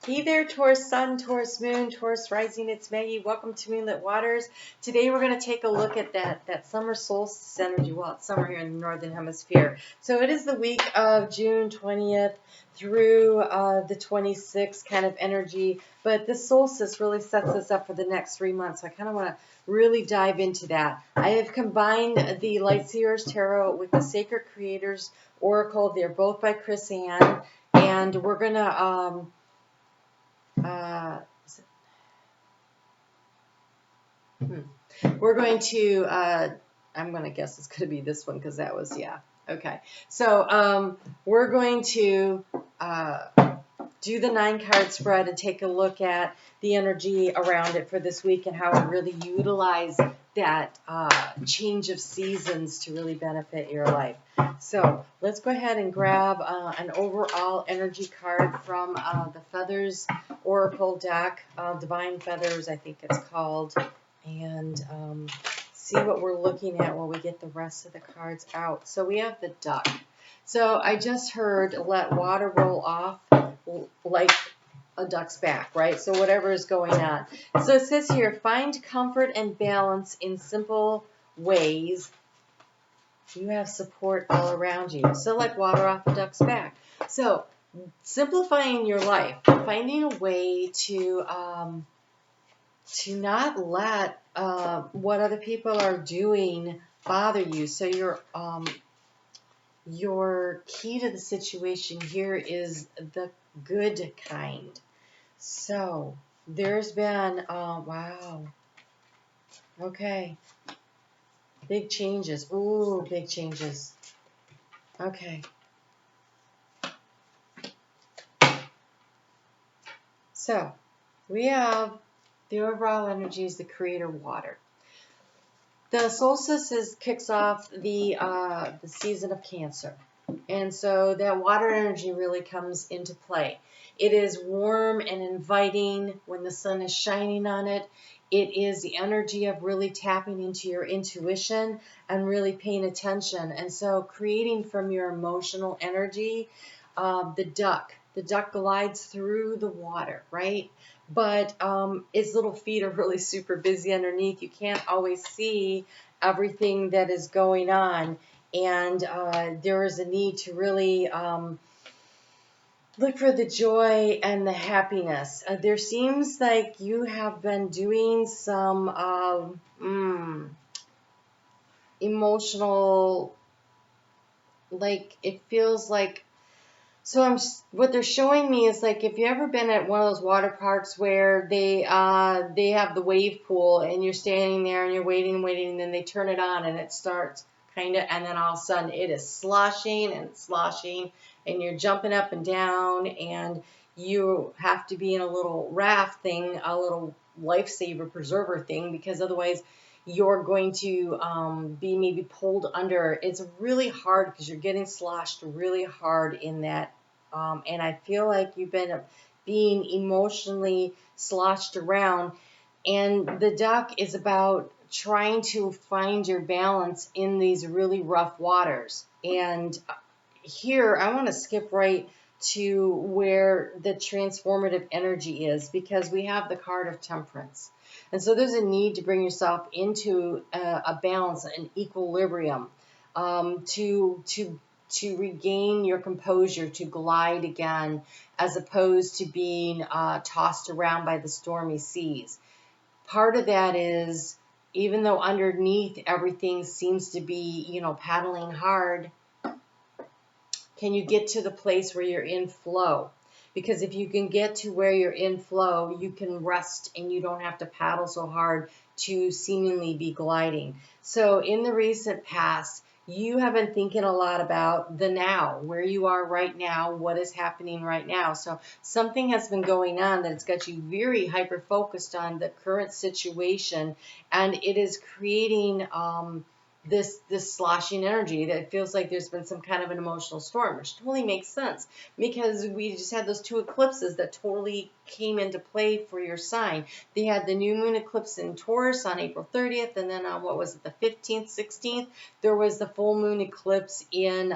Hey there, Taurus Sun, Taurus Moon, Taurus Rising. It's Maggie. Welcome to Moonlit Waters. Today we're going to take a look at that summer solstice energy. Well, it's summer here in the Northern Hemisphere. So it is the week of June 20th through the 26th kind of energy. But this solstice really sets us up for the next 3 months. So I kind of want to really dive into that. I have combined the Light Seers Tarot with the Sacred Creators Oracle. They're both by Chris Ann. And we're going to... we're going to, I'm going to guess it's going to be this one because that was, yeah. Okay. So we're going to do the 9-card spread and take a look at the energy around it for this week and how to really utilize that change of seasons to really benefit your life. So let's go ahead and grab an overall energy card from the Feathers Oracle deck, Divine Feathers, I think it's called, and see what we're looking at when we get the rest of the cards out. So we have the duck. So I just heard let water roll off like a duck's back, right? So whatever is going on. So it says here, find comfort and balance in simple ways. You have support all around you. So like water off a duck's back. So simplifying your life, finding a way to not let what other people are doing bother you. So your key to the situation here is the good kind. So there's been, wow, okay, big changes. Ooh, big changes. Okay. So we have the overall energy is the creator water. The solstice kicks off the season of Cancer. And so that water energy really comes into play. It is warm and inviting when the sun is shining on it. It is the energy of really tapping into your intuition and really paying attention. And so creating from your emotional energy, the duck glides through the water, right? But its little feet are really super busy underneath. You can't always see everything that is going on. And there is a need to really look for the joy and the happiness. There seems like you have been doing some emotional, like it feels like, so what they're showing me is like if you ever been at one of those water parks where they have the wave pool and you're standing there and you're waiting, and then they turn it on and it starts kind of, and then all of a sudden it is sloshing and you're jumping up and down and you have to be in a little raft thing, a little lifesaver preserver thing, because otherwise you're going to be maybe pulled under. It's really hard because you're getting sloshed really hard in that. And I feel like you've been being emotionally sloshed around. And the duck is about trying to find your balance in these really rough waters. And here, I want to skip right to where the transformative energy is, because we have the card of Temperance. And so there's a need to bring yourself into a balance, an equilibrium, to regain your composure, to glide again, as opposed to being tossed around by the stormy seas. Part of that is, even though underneath everything seems to be, paddling hard, can you get to the place where you're in flow? Because if you can get to where you're in flow, you can rest and you don't have to paddle so hard to seemingly be gliding. So in the recent past, you have been thinking a lot about the now, where you are right now, what is happening right now. So something has been going on that's got you very hyper-focused on the current situation, and it is creating this sloshing energy that feels like there's been some kind of an emotional storm, which totally makes sense because we just had those 2 eclipses that totally came into play for your sign. They had the new moon eclipse in Taurus on April 30th, and then on, the 15th, 16th, there was the full moon eclipse in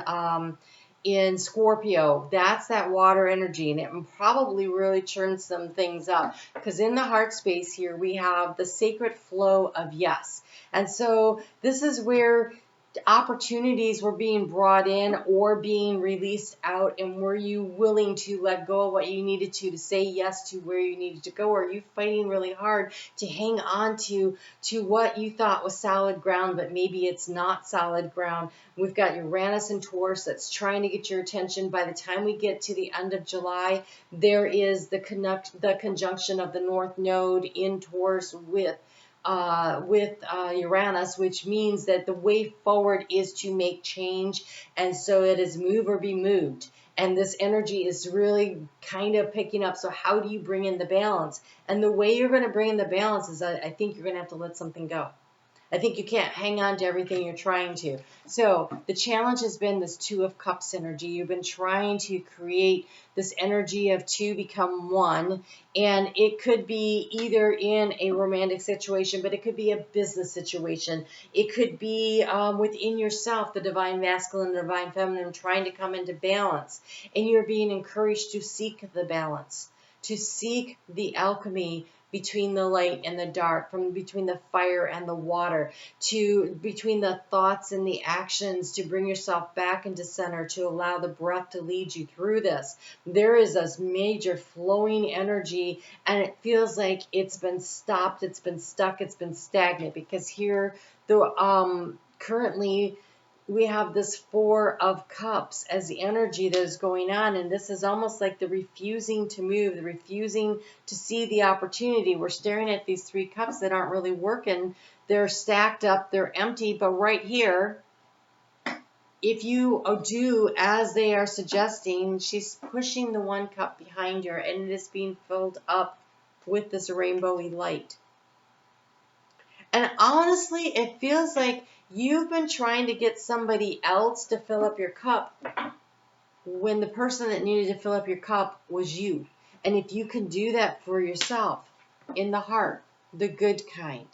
in Scorpio. That's that water energy, and it probably really churns some things up, because in the heart space here we have the sacred flow of yes. And so this is where opportunities were being brought in or being released out, and were you willing to let go of what you needed to say yes to where you needed to go? Or are you fighting really hard to hang on to what you thought was solid ground, but maybe it's not solid ground? We've got Uranus and Taurus that's trying to get your attention. By the time we get to the end of July, there is the conjunction of the North Node in Taurus with Uranus, which means that the way forward is to make change, and so it is move or be moved. And this energy is really kind of picking up. So how do you bring in the balance? And the way you're going to bring in the balance is, I think you're going to have to let something go. I think you can't hang on to everything you're trying to. So the challenge has been this Two of Cups energy. You've been trying to create this energy of two become one. And it could be either in a romantic situation, but it could be a business situation. It could be within yourself, the divine masculine, the divine feminine, trying to come into balance. And you're being encouraged to seek the balance, to seek the alchemy between the light and the dark, from between the fire and the water, to between the thoughts and the actions, to bring yourself back into center, to allow the breath to lead you through this. There is this major flowing energy, and it feels like it's been stopped, it's been stuck, it's been stagnant, because here the currently we have this Four of Cups as the energy that is going on, and this is almost like the refusing to move, the refusing to see the opportunity. We're staring at these three cups that aren't really working. They're stacked up, they're empty, but right here, if you do as they are suggesting, she's pushing the one cup behind her, and it is being filled up with this rainbowy light. And honestly, it feels like you've been trying to get somebody else to fill up your cup when the person that needed to fill up your cup was you. And if you can do that for yourself in the heart, the good kind,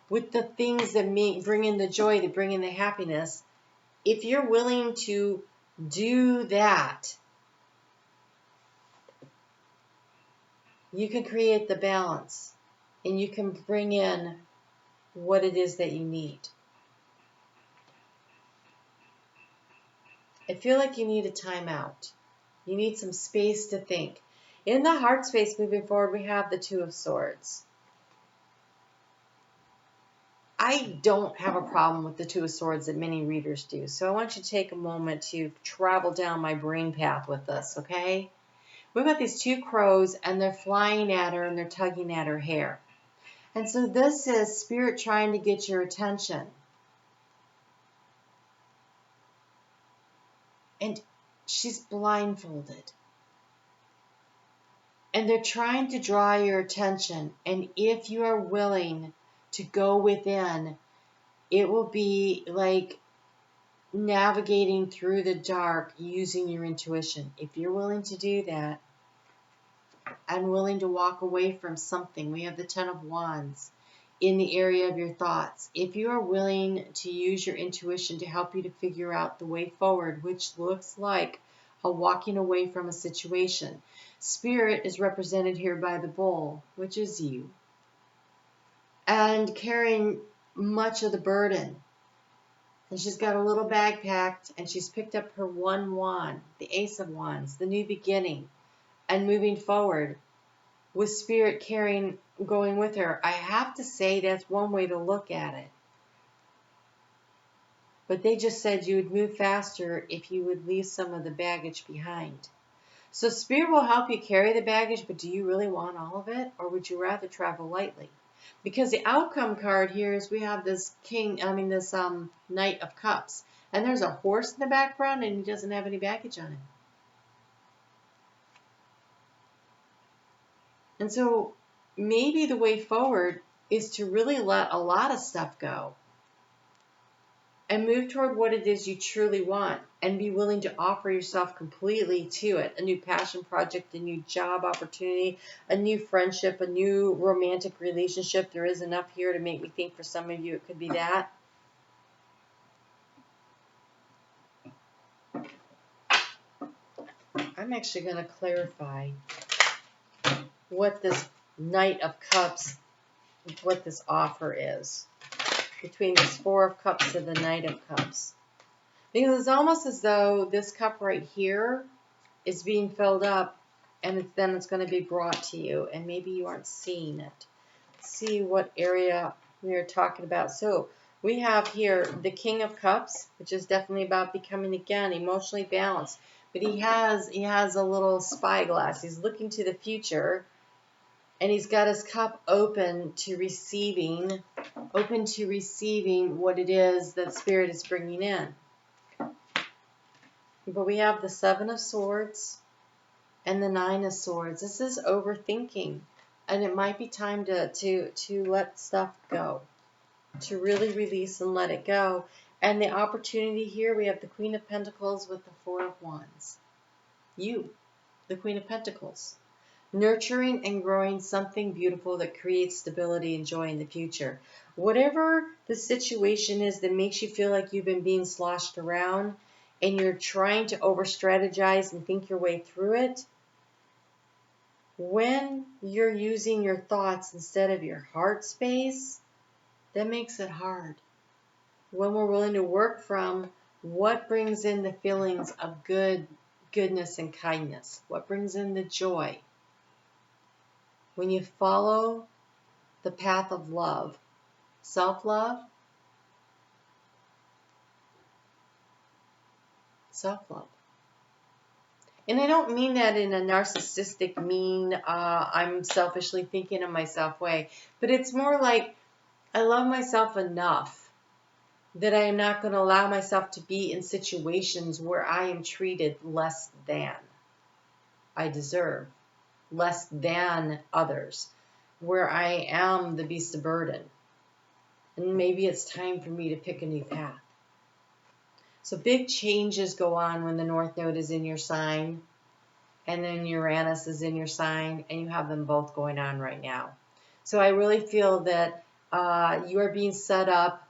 with the things that bring in the joy, that bring in the happiness, if you're willing to do that, you can create the balance, and you can bring in what it is that you need. I feel like you need a timeout. You need some space to think. In the heart space moving forward, we have the Two of Swords. I don't have a problem with the Two of Swords that many readers do. So I want you to take a moment to travel down my brain path with this, okay? We've got these two crows, and they're flying at her, and they're tugging at her hair. And so this is Spirit trying to get your attention. And she's blindfolded. And they're trying to draw your attention. And if you are willing to go within, it will be like navigating through the dark using your intuition. If you're willing to do that, and willing to walk away from something, we have the Ten of Wands in the area of your thoughts. If you are willing to use your intuition to help you to figure out the way forward, which looks like a walking away from a situation. Spirit is represented here by the bull, which is you, and carrying much of the burden. And she's got a little bag packed, and she's picked up her one wand, the Ace of Wands, the new beginning, and moving forward with Spirit carrying, going with her. I have to say that's one way to look at it. But they just said you would move faster if you would leave some of the baggage behind. So Spirit will help you carry the baggage, but do you really want all of it? Or would you rather travel lightly? Because the outcome card here is we have this Knight of Cups. And there's a horse in the background, and he doesn't have any baggage on him. And so maybe the way forward is to really let a lot of stuff go and move toward what it is you truly want, and be willing to offer yourself completely to it. A new passion project, a new job opportunity, a new friendship, a new romantic relationship. There is enough here to make me think for some of you it could be that. I'm actually going to clarify what this Knight of Cups, what this offer is between this Four of Cups and the Knight of Cups. Because it's almost as though this cup right here is being filled up, and then it's going to be brought to you, and maybe you aren't seeing it. Let's see what area we are talking about. So we have here the King of Cups, which is definitely about becoming, again, emotionally balanced. But he has a little spyglass. He's looking to the future, and he's got his cup open to receiving what it is that Spirit is bringing in. But we have the Seven of Swords and the Nine of Swords. This is overthinking, and it might be time to let stuff go, to really release and let it go. And the opportunity here, we have the Queen of Pentacles with the Four of Wands. You, the Queen of Pentacles, nurturing and growing something beautiful that creates stability and joy in the future. Whatever the situation is that makes you feel like you've been being sloshed around and you're trying to over-strategize and think your way through it, when you're using your thoughts instead of your heart space, that makes it hard. When we're willing to work from what brings in the feelings of goodness and kindness, what brings in the joy. When you follow the path of love, self-love, self-love. And I don't mean that in a narcissistic, mean, I'm selfishly thinking of myself way, but it's more like I love myself enough that I am not going to allow myself to be in situations where I am treated less than I deserve, less than others, where I am the beast of burden. And maybe it's time for me to pick a new path. So big changes go on when the North Node is in your sign, and then Uranus is in your sign, and you have them both going on right now. So I really feel that you are being set up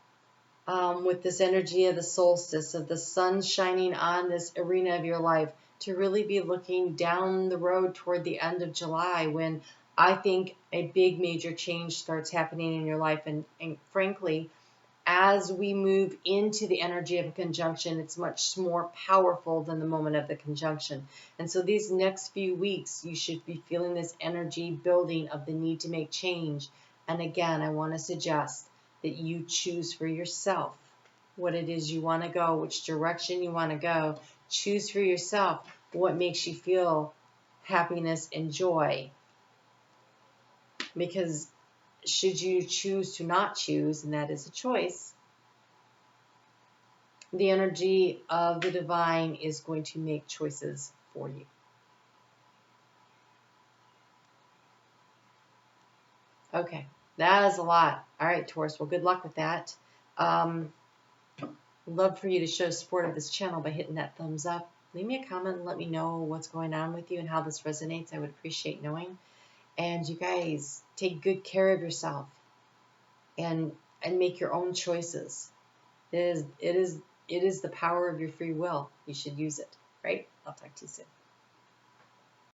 with this energy of the solstice, of the sun shining on this arena of your life, to really be looking down the road toward the end of July, when I think a big major change starts happening in your life. And frankly, as we move into the energy of a conjunction, it's much more powerful than the moment of the conjunction. And so these next few weeks, you should be feeling this energy building of the need to make change. And again, I want to suggest that you choose for yourself what it is you want to go, which direction you want to go. Choose for yourself what makes you feel happiness and joy. Because should you choose to not choose, and that is a choice, the energy of the divine is going to make choices for you. Okay, that is a lot. All right, Taurus, well, good luck with that. Love for you to show support of this channel by hitting that thumbs up. Leave me a comment and let me know what's going on with you and how this resonates. I would appreciate knowing. And you guys, take good care of yourself and make your own choices. It is the power of your free will. You should use it, right? I'll talk to you soon.